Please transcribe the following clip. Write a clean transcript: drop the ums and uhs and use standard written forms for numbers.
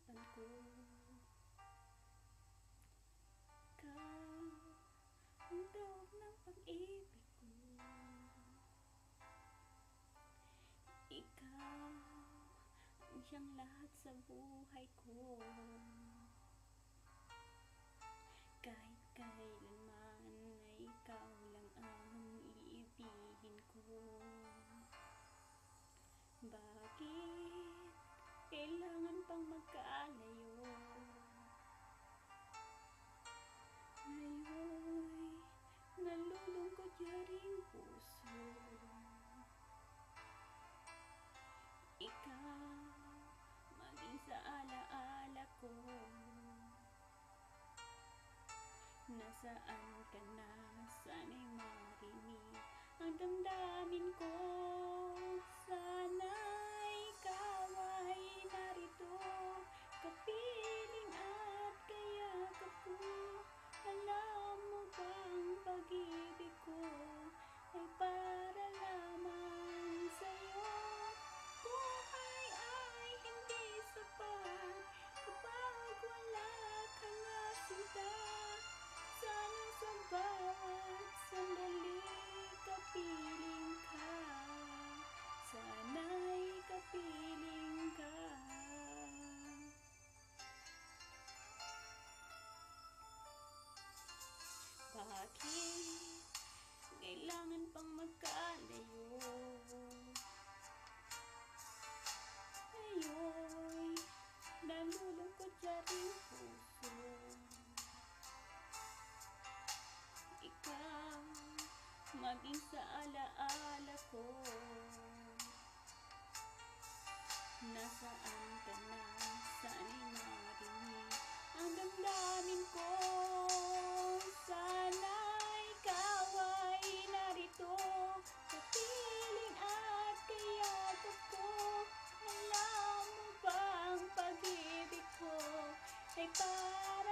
isipan ko. Ikaw ang daog ng pag-ibig ko. Ikaw ang siyang lahat sa buhay ko. Kahit kailanman ay ikaw lang ang iibigin ko. Bakit kailangan pang magkalayo? Ngayon'y nalulungkot yaring puso. Ikaw maging sa alaala ko. Nasaan ka na? Sana'y marinig ang damdamin ko. Sana'y ikaw ay narito, kapiling at kayakap ko. Alam mo bang pag-ibig ko ay para lamang sa'yo? Buhay ay hindi sapat kapag wala ka nga sinta. Sana sa bawat sandali kapiling ka. Sana'y kapiling ka. Bakit kailangan pang magkalayo? Ngayon'y nalulungkot yaring puso. Ikaw maging sa alaala ko. Nasaan ka na? Sana'y marinig ang damdamin ko. Sana'y ikaw ay narito, kapiling at kayakap ko. Alam mo bang pag-ibig ko ay para